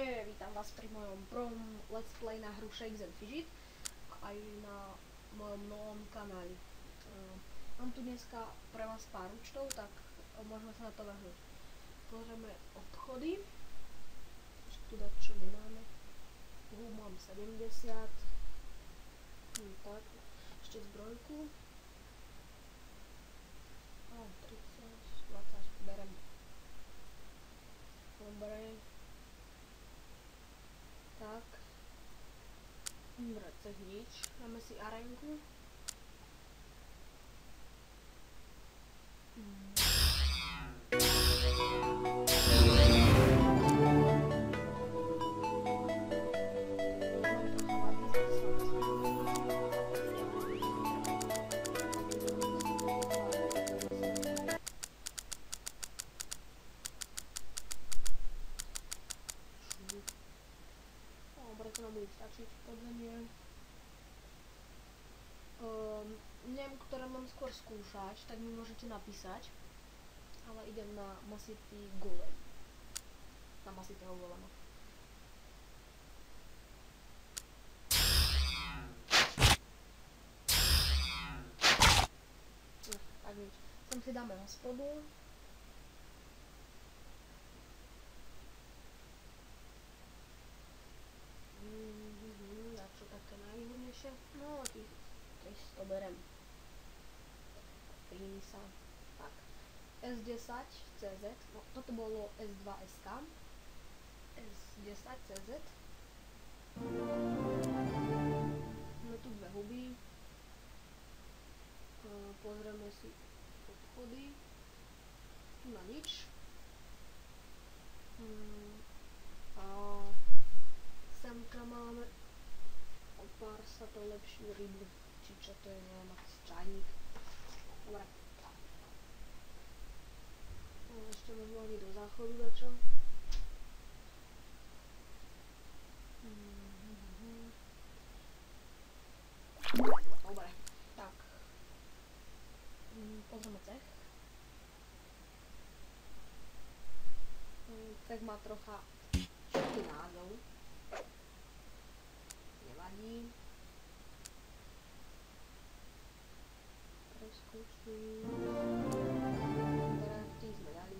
Čaute, vítam vás pri mojom prvom let's play na hru Shakes and Fidget aj na mojom novom kanáli. Mám tu dneska pre vás pár účtov, tak môžeme sa na to vrhnúť. Pozrieme obchody, tu dať čo nemáme. Mám 70, tak, ešte zbrojku. 30, 20, berem. Dobre. Tak. Dobre, cez nič. Dáme si arenku. To nám bude stačiť podzemie. Neviem, ktoré mám skôr skúšať, tak mi môžete napísať. Ale idem na Masity Golem. Na Masitého Golema. Tak nič. Sem si dáme hospodu. A čo také najvýhodnejšie? No, tých 300 berem. Príjmi sa. Tak. S10 CZ. No, toto bolo S2 SK. S10 CZ. Máme tu dve huby. Pozrieme si obchody. Tu na nič. A semka máme o pár sa to lepšiu rybu, či čo to je, neviem, aký čajník. Dobre. Ešte možno ani do záchodu dačo. Dobre, tak. Pozrieme cech. Cech má trocha čudný názov. Nevadí. Preskočím. Teraz tí sme dali.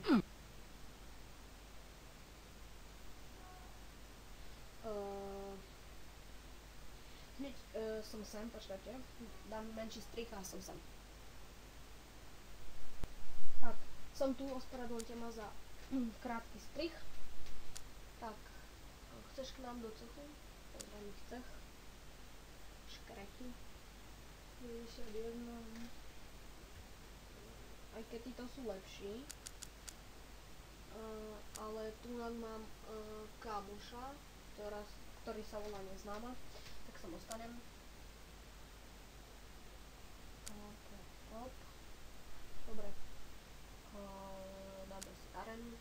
Hneď som sem, počkajte. Dám menší strich a som sem. Tak, som tu, ospravedlňte ma za krátky strich. Tak, chceš k nám do cechu? Pozriem ich cech. Škreky. 91. Aj keď títo sú lepší. Ale tu mám kámoša, ktorý sa volá Neznáma. Tak sa ostanem. Hop. Dobre. Dáme si arenu.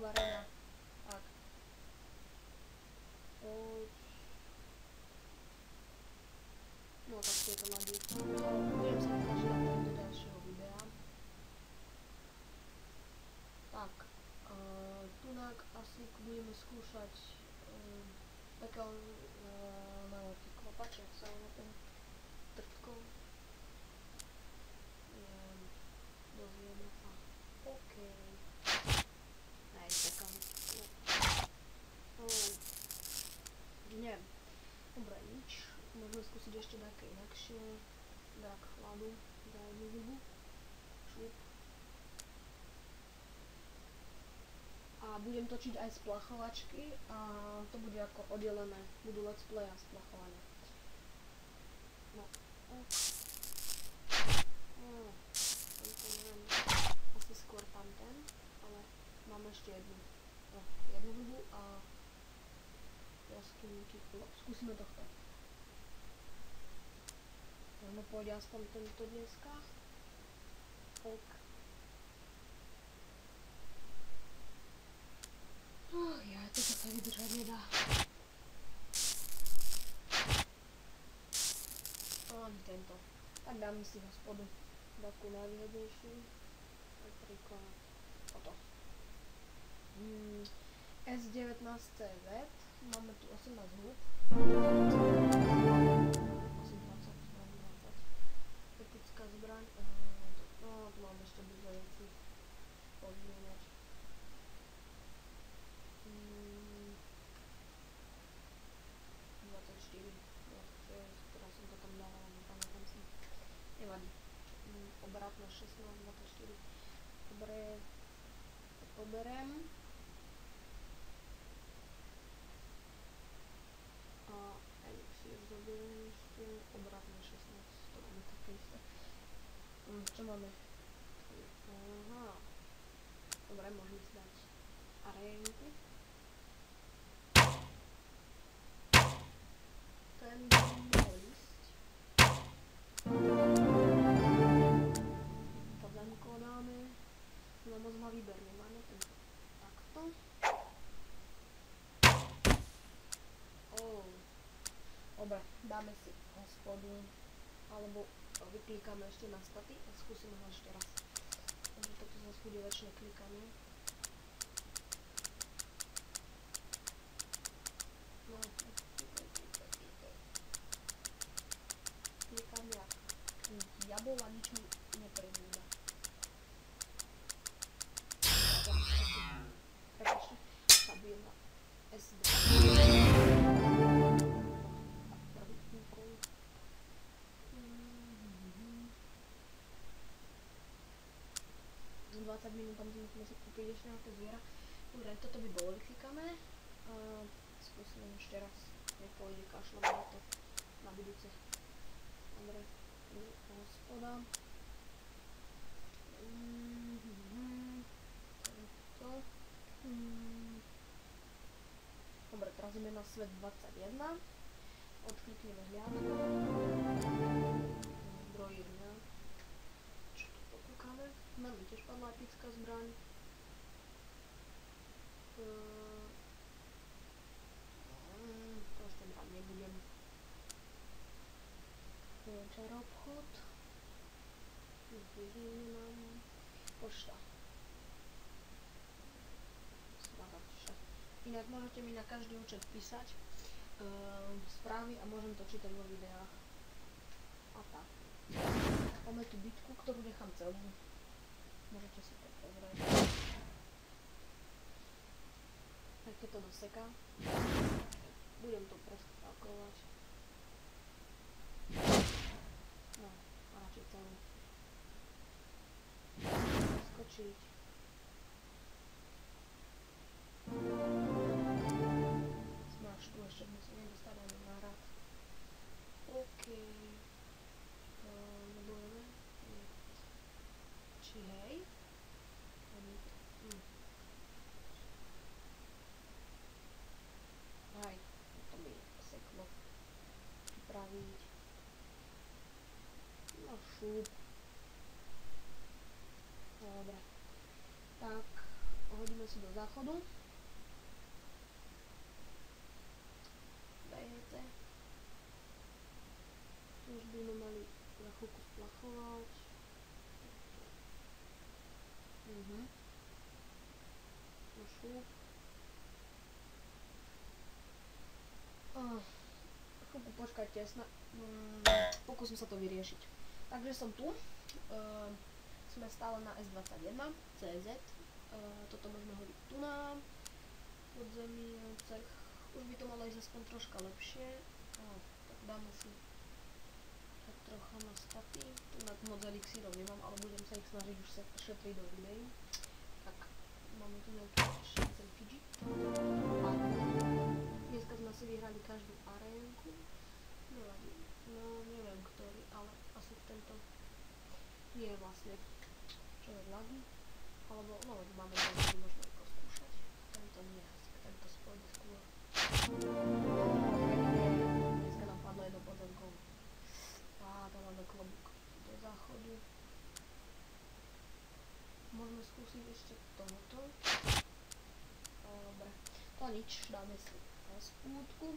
Arena. Tak. Poď. No tak je to mladý. Budem sa tlačiť do ďalšieho videa. Tak. Tunak asi budeme skúšať pekelné klopače, jak sa na ten trtko. Dozvieme sa. OK. Neviem. Dobre, nič. Môžeme skúsiť ešte také inakšie. Drak chladu za jednu hubu. Šup. A budem točiť aj z plachovačky a to bude ako oddelené. Budú let's play a splachovania. No, ok. Tento neviem, asi skôr tamten, ale máme ešte jednu hubu a jaskyníky chlop. Skúsime tohto. Možno pôjde aspoň tento dneska. Ok. Toto sa vydržať nedá. Ani tento. Tak dáme si hospodu takú najvýhodnejšiu, napríklad toto. S19CZ, máme tu 18 húb, 820, 20, etická zbraň, no tu máme ešte ብዙ veci pozmieňať. 24, 26, teraz som to tam dával, nepamätám si, nevadí. Obratná 16, 24, dobre, to poberem. A elixír zoberiem ešte, obratné 16, to máme také isté. Čo máme? Aha, dobre, môžeme si dať arénku. Ten by mohol ísť. Pozemko dáme, no moc má výber nemáme, tento takto. Dobre, dáme si hospodu, alebo vyklikáme ešte na staty a skúsime ho ešte raz. Takže toto zase bude väčšie klikanie. No, klikám jak diabol a nič mi nepribúda. Prepačte, zabijem na SD. 20 minút tam musíme si kúpiť ešte nejaké zviera. Dobre, toto by bolo vyklikané. Skúsime ešte raz, nech pôjde, kašľam na to na budúce. Dobre, hospoda. Dobre, teraz ideme na svet 21. Odklikneme hliadku. Zdrojírňa. Čo tu pokúkame? Nám mi tiež padla epická zbraň. To ešte brať nebudem. Čaroobchod. Tiež nemám. Pošta. Skladačka. Inak môžete mi na každý účet písať správy a môžem to čítať vo videách. A tak. Máme tu bitku, ktorú nechám celú. Môžete si to pozrieť. Tak keď to doseká, budem to preskalkovať. No, a radšej celú. Skočiť. Smáš tu ešte musím nedostať ani na rad. OK. Nebudeme. Či hej? Aj, to mi seklo pripraviť. No šup. Dobre. Tak, hodíme si do záchodu. BHC. Už by sme mali za chvíľku splachovať. No šup. Chvíľku počkajte, pokúsim sa to vyriešiť. Takže som tu. Sme stále na S21 CZ. Toto môžeme hodiť tu na podzemí, cech. Už by to malo ísť aspoň troška lepšie. Tak dáme si tak trocha na staty. Tu na moc elixírov nemám, ale budem sa ich snažiť už šetriť do videí. Tak, máme tu nejaký šancen fidget. Dneska sme si vyhrali každú arénku. Nevadí. No, neviem ktorý, ale asi tento nie je vlastne človek lagý. Alebo, no, máme to možno ako skúšať. Tento nie, tento spôjde skôr. Dneska nám padlo jedno pozemkou. Tam máme klobúk do záchodu. Môžeme skúsiť ešte tohoto. Dobre, to nič, dáme si spútku.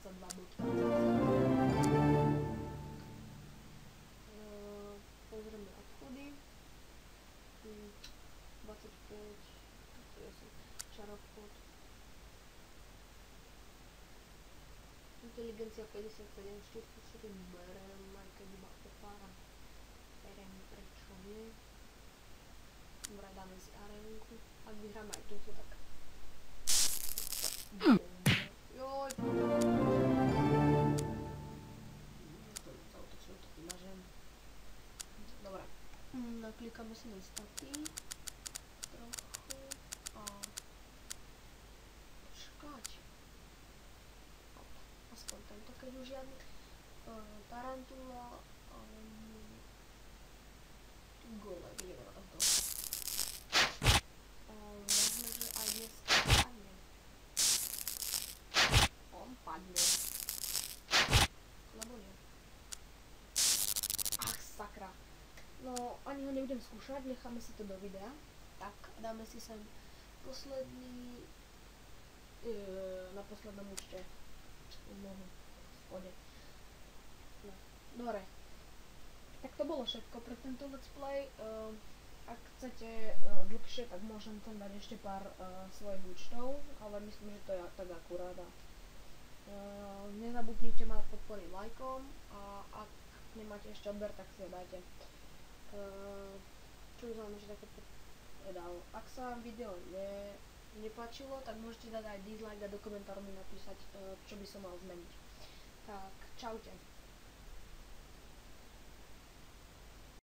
Pozrieme obchody. 25, to je asi čarobchod. Inteligencia 57, 44 berem, aj keď iba opára. Berem, prečo nie. Dobre, dáme si arénku. Ak vyhráme aj túto, tak... Joj! Zautočím to vymažem. Dobre. Naklikáme si na staty. Trochu. A... počkať. Aspoň tento, keď už žiadny. Tarantula. Golem, ideme na to. Možno, že aj dnes padne. On padne. Lebo nie. Ach, sakra. No, ani ho nebudem skúšať, necháme si to do videa. Tak, dáme si sem posledný... na poslednom účte. Nohu. Spode. No, dobre. Tak to bolo všetko pre tento let's play. Ak chcete dlhšie, tak môžem tam dať ešte pár svojich účtov, ale myslím, že to je tak akurát. Nezabudnite ma podporiť lajkom a ak nemáte ešte odber, tak si ho dajte. Čo by som vám ešte také povedal. Ak sa vám video nepáčilo, tak môžete dať aj dislike a do komentáru mi napísať, čo by som mal zmeniť. Tak, čaute.